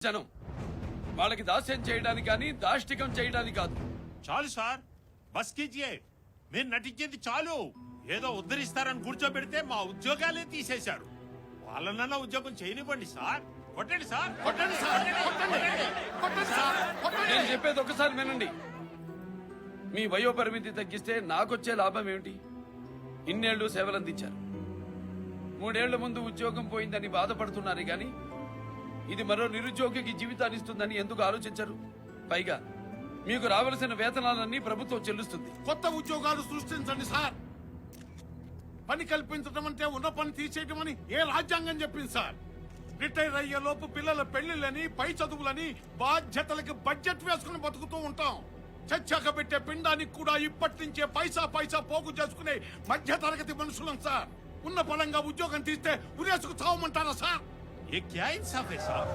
జనం వాళ్ళకి దాస్యం చేయడానికి కానీ దాష్టికం చేయడానికి కాదు. చాలు సార్, బస్ కీజియే. మీరు నటించేది చాలు. ఏదో ఉద్ధరిస్తారని కూర్చోబెడితే మా ఉద్యోగాలే తీసేశారు. వాళ్ళనన్నా ఉద్యోగం చేయనివ్వండి సార్. కొట్టండి సార్, కొట్టండి సార్, కొట్టండి సార్. నేను చెప్పేది ఒకసారి వినండి. మీ వయో పరిమితి తగ్గిస్తే నాకొచ్చే లాభం ఏమిటి? ఇన్నేళ్లు సేవలందించారు. 3 ఏళ్ల ముందు ఉద్యోగం పోయిందని బాధపడుతున్నారు గాని ఇది మరో నిరుద్యోగికి జీవితాన్ని ఇస్తుందని ఎందుకు ఆలోచించరు? పైగా మీకు రావాల్సిన వేతనాలన్నీ ప్రభుత్వం చెల్లిస్తుంది. కొత్త ఉద్యోగాలు సృష్టించండి సార్. పని కల్పించడం అంటే ఉన్న పని తీసేయడం అని ఏ రాజ్యాంగం చెప్పింది సార్? రిటైర్ అయ్యే లోపు పిల్లల పెళ్లిళ్ళని, పై చదువులని, బాధ్యతలకి బడ్జెట్ వేసుకుని బతుకుతూ ఉంటాం. చచ్చాక పెట్టే పిండానికి కూడా ఇప్పటి నుంచే పైసా పైసా పోగు చేసుకునే మధ్య తరగతి మనుషులం సార్. ఉన్న పరంగా ఉద్యోగం తీస్తే ఉరేసుకు చావమంటారా సార్? ये क्या इंसाफ है साहब?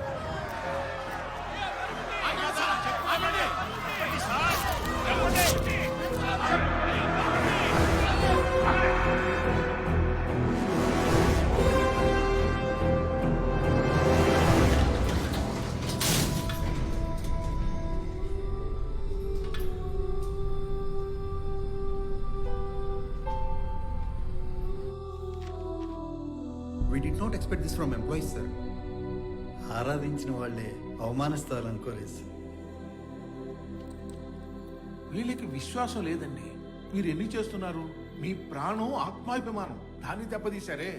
We did not expect this from employees, sir. ఆరాధించిన వాళ్లే అవమానిస్తారనుకోలేదు. వీళ్ళకి విశ్వాసం లేదండి. మీరు ఎన్ని చేస్తున్నారు? మీ ప్రాణం, ఆత్మాభిమానం దాన్ని దెబ్బతీశారే.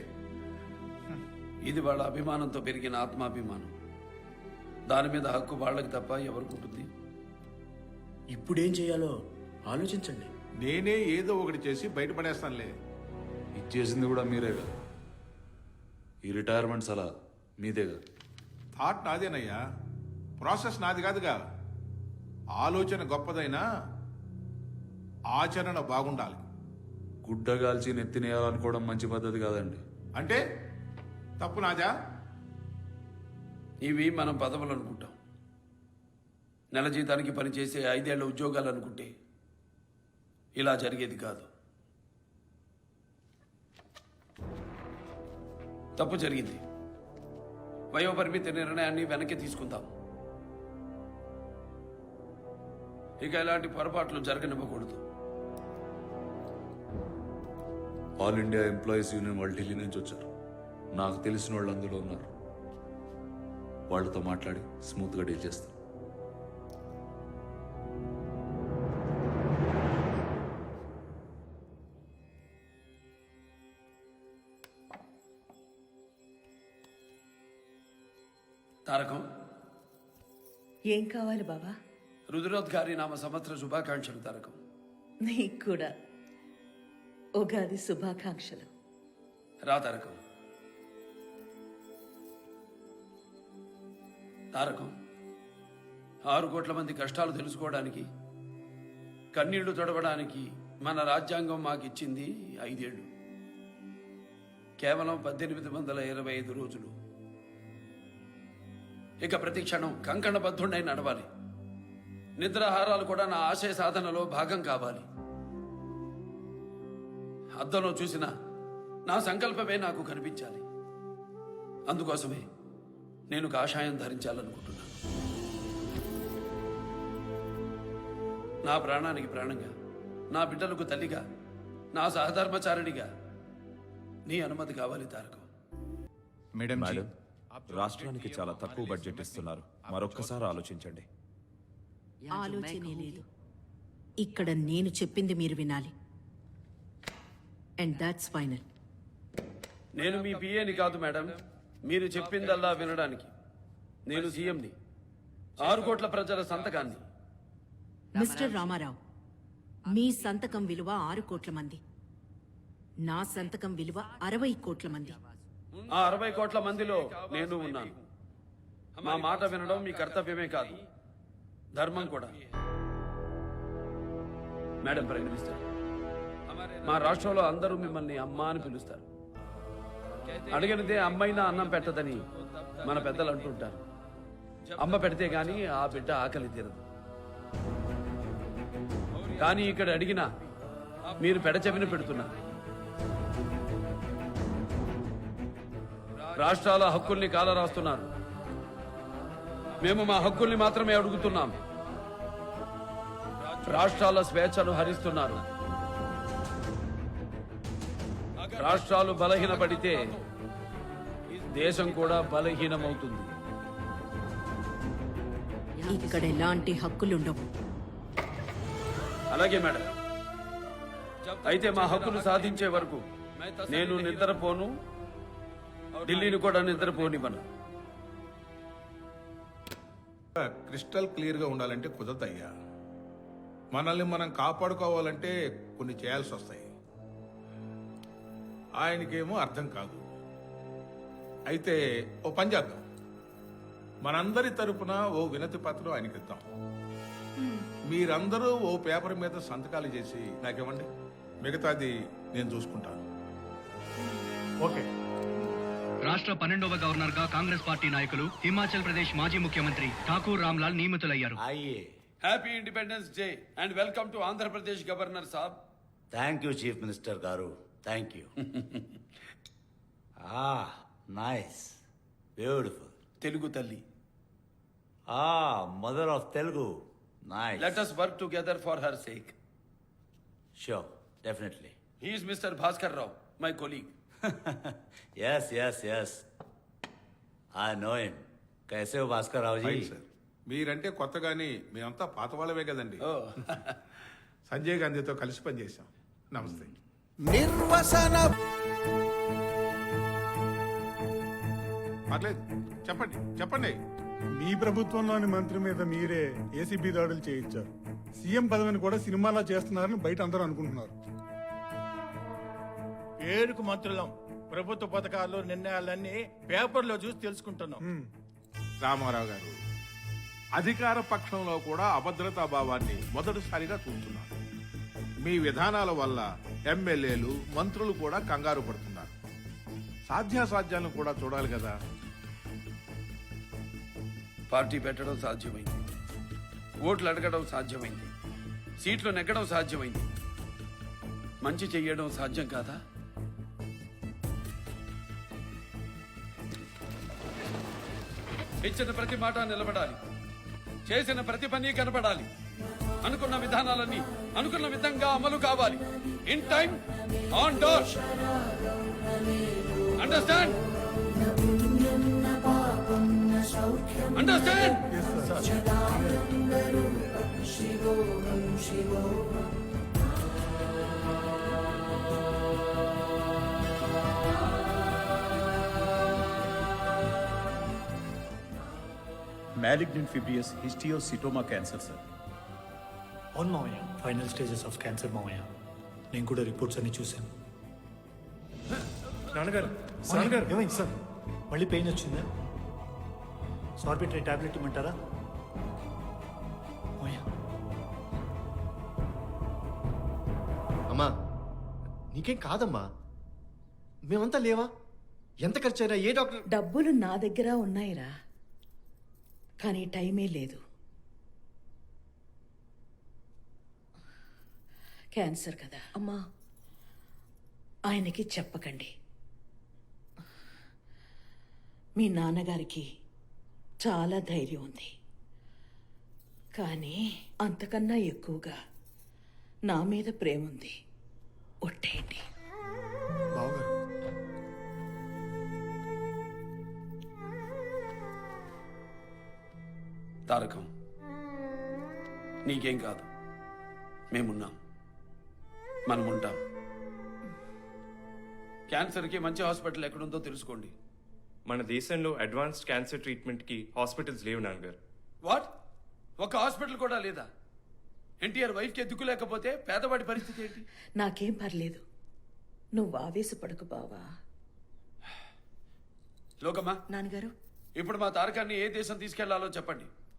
ఇది వాళ్ళ అభిమానంతో పెరిగిన ఆత్మాభిమానం. దాని మీద హక్కు వాళ్ళకి తప్ప ఎవరికి ఉంటుంది? ఇప్పుడేం చేయాలో ఆలోచించండి. నేనే ఏదో ఒకటి చేసి బయటపడేస్తానులే. ఇచ్చేసింది కూడా మీరేగా. ఈ రిటైర్మెంట్స్ అలా మీదేగా. థాట్ నాదేనయ్యా, ప్రాసెస్ నాది కాదుగా. ఆలోచన గొప్పదైనా ఆచరణ బాగుండాలి. గుడ్డగాల్చి నెత్తినేయాలనుకోవడం మంచి పద్ధతి కాదండి. అంటే తప్పు నాదా? ఇవి మనం పదవులు అనుకుంటాం. నెల జీతానికి పనిచేసే 5 ఏళ్ల ఉద్యోగాలు అనుకుంటే ఇలా జరిగేది కాదు. తప్పు జరిగింది. వయోపరిమితి నిర్ణయాన్ని వెనక్కి తీసుకుందాం. ఇక ఇలాంటి పొరపాట్లు జరగనివ్వకూడదు. ఆల్ ఇండియా ఎంప్లాయీస్ యూనియన్ వాళ్ళు ఢిల్లీ నుంచి వచ్చారు. నాకు తెలిసిన వాళ్ళు అందులో ఉన్నారు. వాళ్ళతో మాట్లాడి స్మూత్గా డీల్ చేస్తాను. తారకం, ఏం కావాలి బాబా? రుద్రోద్గారి నామ సంవత్సర శుభాకాంక్షలు. తారకం, నీకు కూడా ఉగాది శుభాకాంక్షలు. రా తారకం. తారకం, 6 కోట్ల మంది కష్టాలు తెలుసుకోవడానికి, కన్నీళ్లు తొడవడానికి మన రాజ్యాంగం మాకిచ్చింది 5 ఏళ్లు. కేవలం 1825 రోజులు. ఇక ప్రతి క్షణం కంకణబద్ధుడై నడవాలి. నిద్రాహారాలు కూడా నా ఆశయ సాధనలో భాగం కావాలి. అద్దంలో చూసిన నా సంకల్పమే నాకు కనిపించాలి. అందుకోసమే నేను కాషాయం ధరించాలనుకుంటున్నాను. నా ప్రాణానికి ప్రాణంగా, నా బిడ్డలకు తల్లిగా, నా సహధర్మచారిణిగా నీ అనుమతి కావాలి తారకం. మేడం, రాష్ట్రానికి చాలా తక్కువ బడ్జెట్ ఇస్తున్నారు. మరొక్కసారి ఆలోచించండి. ఆలోచనే లేదు. ఇక్కడ నేను చెప్పింది మీరు వినాలి. And that's final. నేను మీ పిఏని కాదు మేడం. మీరు చెప్పిందల్లా వినడానికి. నేను సీఎంని, 6 కోట్ల ప్రజల సంతకాన్ని. మిస్టర్ రామారావు, మీ సంతకం విలువ 6 కోట్ల మంది, నా సంతకం విలువ 60 కోట్ల మంది. ఆ 60 కోట్ల మందిలో నేను ఉన్నాను. మా మాట వినడం మీ కర్తవ్యమే కాదు, ధర్మం కూడా. మేడం ప్రైమ్ మినిస్టర్, మా రాష్ట్రంలో అందరూ మిమ్మల్ని అమ్మ అని పిలుస్తారు. అడిగినదే అమ్మైనా అన్నం పెట్టదని మన పెద్దలు అంటుంటారు. అమ్మ పెడితే గాని ఆ బిడ్డ ఆకలి తీరదు. కానీ ఇక్కడ అడిగినా మీరు పెడచెవిన పెడుతున్నారు. రాష్ట్రాల హక్కుల్ని కాలరాస్తున్నారు. మేము మా హక్కుల్ని మాత్రమే అడుగుతున్నాం. రాష్ట్రాల స్వేచ్ఛను హరిస్తున్నారు. రాష్ట్రాలు బలహీనపడితే దేశం కూడా బలహీనమవుతుంది. ఇక్కడ ఎలాంటి హక్కులుండవు. అలాగే మేడం. అయితే మా హక్కులు సాధించే వరకు నేను నిద్రపోను, ఢిల్లీని కూడా నిద్రపోనివ్వను. క్రిస్టల్ క్లియర్గా ఉండాలంటే కుదరదయ్యా. మనల్ని మనం కాపాడుకోవాలంటే కొన్ని చేయాల్సి వస్తాయి. ఆయనకేమో అర్థం కాదు. అయితే ఓ పని చేద్దాం, మనందరి తరపున ఓ వినతి పత్రం ఆయనకి ఇద్దాం. మీరందరూ ఓ పేపర్ మీద సంతకాలు చేసి నాకేమండి, మిగతాది నేను చూసుకుంటాను. ఓకే. రాష్ట్ర 12వ గవర్నర్ గా కాంగ్రెస్ పార్టీ నాయకులు హిమాచల్ ప్రదేశ్ మాజీ ముఖ్యమంత్రి ఠాకూర్ రామ్లాల్ నియమితులయ్యారు. Happy independence day and welcome to Andhra Pradesh governor saab. Thank you chief minister garu, thank you. Nice, beautiful. Telugu తల్లి. Mother of Telugu. Nice. Let us work together for her sake. Sure, definitely. He is Mr. Bhaskar Rao, my colleague. yes. I know him. कैसे हो Bhaskar Rao ji? Fine sir. మీరంటే కొత్తగాని మేమంతా పాత వాళ్ళమే కదండి. Oh. Sanjay గాంధీతో కలిసి పనిచేశాం. నమస్తే. పర్లేదు, చెప్పండి. మీ ప్రభుత్వంలోని మంత్రి మీద మీరే ఏసీబీ దాడులు చేయించారు. సీఎం పదవిని కూడా సినిమాలో చేస్తున్నారని బయట అందరూ అనుకుంటున్నారు. పేరుకు మంత్రులం, ప్రభుత్వ పథకాలు నిర్ణయాలన్నీ పేపర్లో చూసి తెలుసుకుంటున్నాం. రామారావు గారు, అధికార పక్షంలో కూడా అభద్రతా భావాన్ని మొదటిసారిగా చూస్తున్నారు. మీ విధానాల వల్ల ఎమ్మెల్యేలు, మంత్రులు కూడా కంగారు పడుతున్నారు. సాధ్యాసాధ్యాలను కూడా చూడాలి కదా. పార్టీ పెట్టడం సాధ్యమైంది, ఓట్లు అడగడం సాధ్యమైంది, సీట్లు నెగ్గడం సాధ్యమైంది. మంచి చెయ్యడం సాధ్యం కాదా? ఇచ్చిన ప్రతి మాట నిలబడాలి, చేసిన ప్రతి పని కనపడాలి, అనుకున్న విధానాలన్నీ అనుకున్న విధంగా అమలు కావాలి. In time, on door. Understand? Understand? Malignant fibrous histiocytoma cancer sir. అవును మామయ్య, ఫైనల్ స్టేజెస్ ఆఫ్ క్యాన్సర్ మామయ్య. నేను కూడా రిపోర్ట్స్ అన్ని చూశాను. నాన్నగారు, ఏమైంది సార్? మళ్ళీ పెయిన్ వచ్చిందా? సార్బిట్రీ టాబ్లెట్ ఇమ్మంటారా? మామయ్య, అమ్మా నీకేం కాదమ్మా, మేమంతా లేవా? ఎంత ఖర్చైనా ఏ డాక్టర్? డబ్బులు నా దగ్గర ఉన్నాయిరా, కానీ టైమే లేదు. క్యాన్సర్ కదా అమ్మా, ఆయనకి చెప్పకండి. మీ నాన్నగారికి చాలా ధైర్యం ఉంది, కానీ అంతకన్నా ఎక్కువగా నా మీద ప్రేమ ఉంది. ఒట్టేయండి. బావగారు, తారకం, నీకేం కాదు, మేమున్నాం, మనముంటాం. క్యాన్సర్కి మంచి హాస్పిటల్ ఎక్కడుందో తెలుసుకోండి. మన దేశంలో అడ్వాన్స్డ్ క్యాన్సర్ ట్రీట్మెంట్ కి హాస్పిటల్స్ లేవు నాన్నగారు. వాట్? ఒక హాస్పిటల్ కూడా లేదా? ఎన్టీఆర్ వైఫ్కి దిక్కు లేకపోతే పేదవాడి పరిస్థితి ఏంటి? నాకేం పర్లేదు, నువ్వు ఆవేశపడకు బావా. లోకమ్మా, నాన్నగారు, ఇప్పుడు మా తారకాన్ని ఏ దేశం తీసుకెళ్లాలో చెప్పండి.